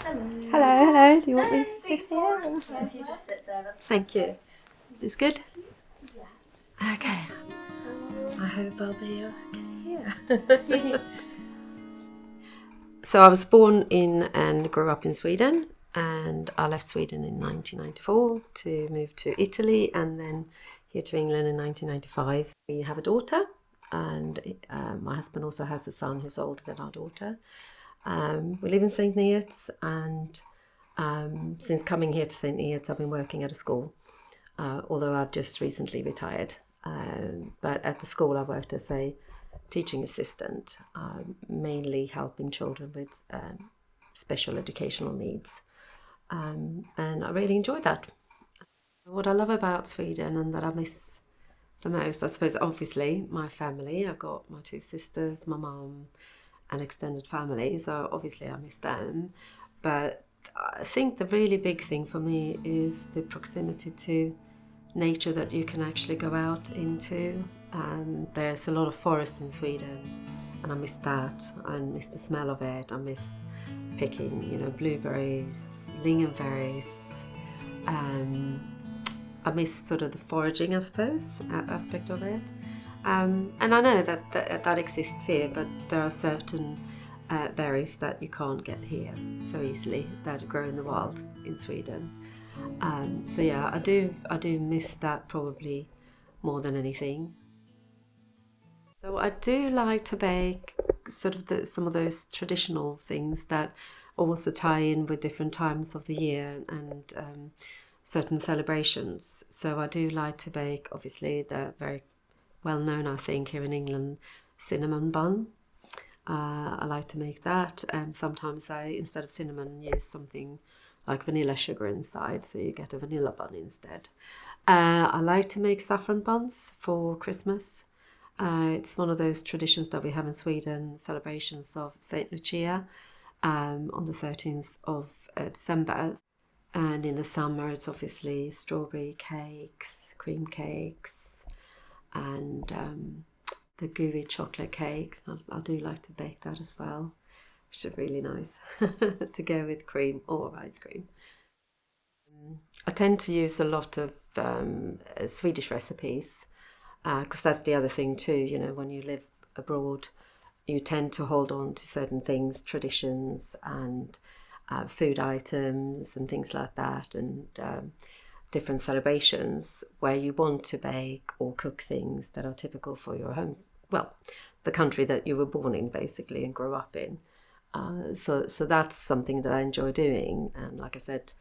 Hello. Do you want me to sit here? Yeah, if you just sit there, that's Thank you. Is this good? yes. Okay. I hope I'll be okay here. So I was born in and grew up in Sweden, and I left Sweden in 1994 to move to Italy and then here to England in 1995. We have a daughter, and my husband also has a son who's older than our daughter. We live in St. Neots, and since coming here to St. Neots, I've been working at a school, although I've just recently retired. But at the school, I worked as a teaching assistant, mainly helping children with special educational needs. And I really enjoyed that. What I love about Sweden and that I miss the most, I suppose, obviously, my family. I've got my two sisters, my mum, and extended family, so obviously I miss them. But I think the really big thing for me is the proximity to nature that you can actually go out into. There's a lot of forest in Sweden, and I miss that. I miss the smell of it. I miss picking, blueberries, lingonberries. I miss sort of the foraging, I suppose, aspect of it. And I know that exists here, but there are certain berries that you can't get here so easily that grow in the wild in Sweden. So yeah, I do miss that probably more than anything. So I do like to bake sort of some of those traditional things that also tie in with different times of the year and certain celebrations. So I do like to bake, obviously, the very well known, I think, here in England, cinnamon bun. I like to make that, and sometimes I, instead of cinnamon, use something like vanilla sugar inside, so you get a vanilla bun instead. I like to make saffron buns for Christmas. It's one of those traditions that we have in Sweden, celebrations of Saint Lucia on the 13th of December. And in the summer, it's obviously strawberry cakes, cream cakes, and the gooey chocolate cake. I do like to bake that as well, which is really nice to go with cream or ice cream. I tend to use a lot of Swedish recipes because that's the other thing too. When you live abroad, you tend to hold on to certain things, traditions, and food items and things like that, and different celebrations where you want to bake or cook things that are typical for your home, well, the country that you were born in basically and grew up in. So that's something that I enjoy doing. And like I said,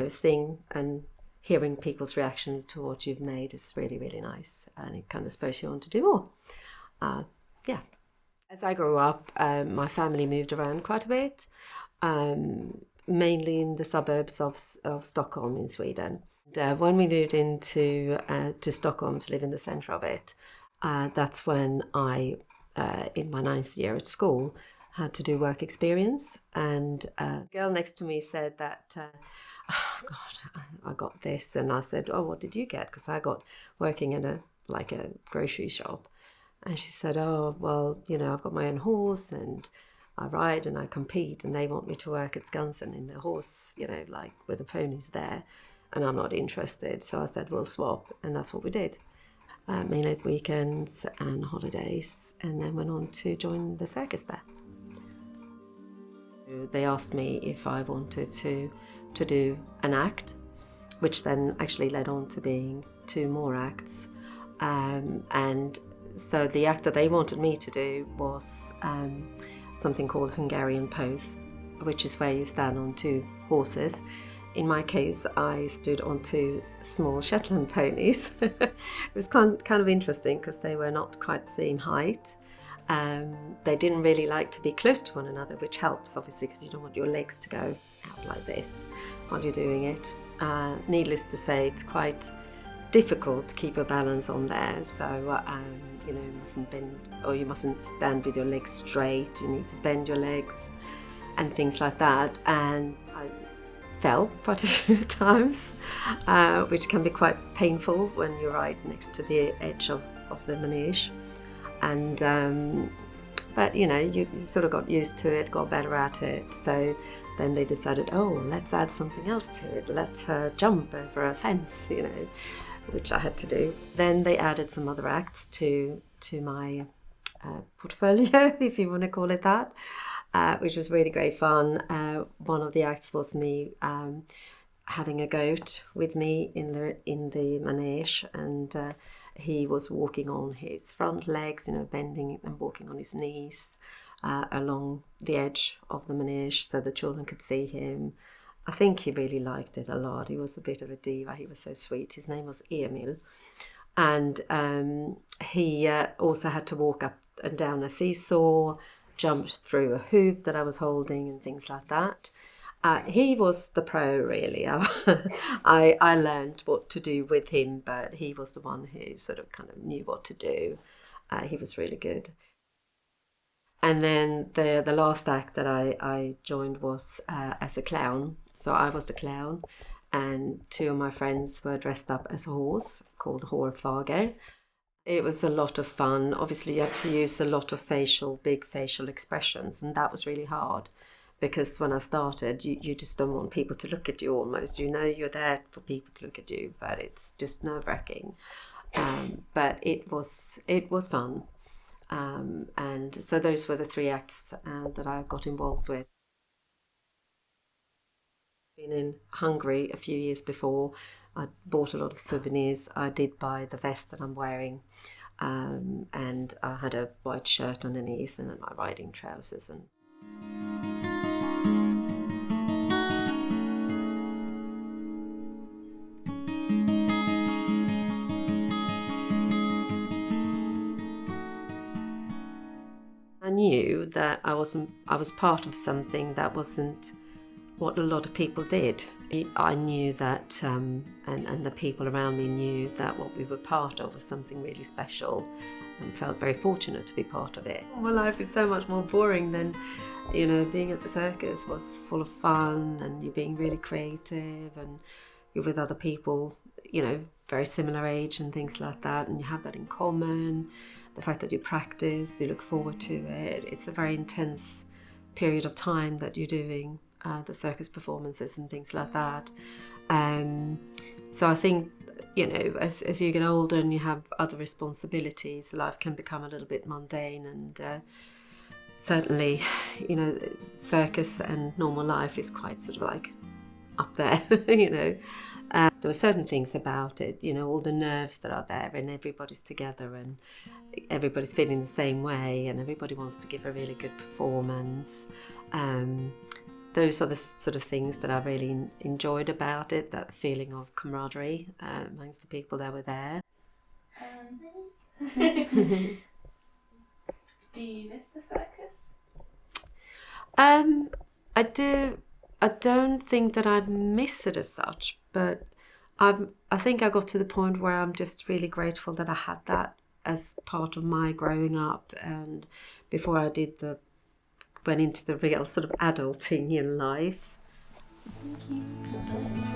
seeing and hearing people's reactions to what you've made is really, really nice. And it kind of spurs you on to do more. Yeah. As I grew up, my family moved around quite a bit, mainly in the suburbs of Stockholm in Sweden. When we moved into to Stockholm to live in the centre of it, that's when I, in my 9th year at school, had to do work experience. And a girl next to me said that, oh God, I got this. And I said, oh, what did you get? Because I got working in a grocery shop. And she said, oh, well, I've got my own horse and I ride and I compete, and they want me to work at Skansen in the horse, like with the ponies there, and I'm not interested. So I said, we'll swap, and that's what we did. Mainly at weekends and holidays, and then went on to join the circus there. They asked me if I wanted to do an act, which then actually led on to being 2 more acts. And so the act that they wanted me to do was something called Hungarian pose, which is where you stand on 2 horses. In my case, I stood on 2 small Shetland ponies. It was kind of interesting because they were not quite the same height. They didn't really like to be close to one another, which helps obviously because you don't want your legs to go out like this while you're doing it. Needless to say, it's quite difficult to keep a balance on there, so you mustn't bend, or you mustn't stand with your legs straight. You need to bend your legs and things like that. And I fell quite a few times, which can be quite painful when you're right next to the edge of the manege. And But you sort of got used to it, got better at it. So then they decided, oh, let's add something else to it. Let her jump over a fence, which I had to do. Then they added some other acts to my portfolio, if you want to call it that, which was really great fun. One of the acts was me having a goat with me in the manege, and he was walking on his front legs, bending and walking on his knees along the edge of the manege so the children could see him. I think he really liked it a lot. He was a bit of a diva. He was so sweet. His name was Emil. And he also had to walk up and down a seesaw, jumped through a hoop that I was holding and things like that. He was the pro, really. I learned what to do with him, but he was the one who sort of kind of knew what to do. He was really good. And then the last act that I joined was as a clown. So I was the clown, and two of my friends were dressed up as a horse called Hårfager. It was a lot of fun. Obviously, you have to use a lot of big facial expressions, and that was really hard. Because when I started, you just don't want people to look at you almost. You're there for people to look at you, but it's just nerve-wracking. But it was fun. And so those were the three acts that I got involved with. Been in Hungary a few years before. I bought a lot of souvenirs. I did buy the vest that I'm wearing. And I had a white shirt underneath and then my riding trousers. And I knew that I was part of something that wasn't what a lot of people did. I knew that, and the people around me knew that what we were part of was something really special, and felt very fortunate to be part of it. My life is so much more boring than, being at the circus was full of fun, and you're being really creative, and you're with other people, very similar age and things like that, and you have that in common. The fact that you practice, you look forward to it. It's a very intense period of time that you're doing the circus performances and things like that. So I think, as you get older and you have other responsibilities, life can become a little bit mundane, and certainly, circus and normal life is quite sort of like up there, There were certain things about it, all the nerves that are there, and everybody's together and everybody's feeling the same way and everybody wants to give a really good performance. Those are the sort of things that I really enjoyed about it, that feeling of camaraderie amongst the people that were there. Do you miss the circus? I do. I don't think that I miss it as such, but I think I got to the point where I'm just really grateful that I had that as part of my growing up, and before I went into the real sort of adulting in life. Thank you.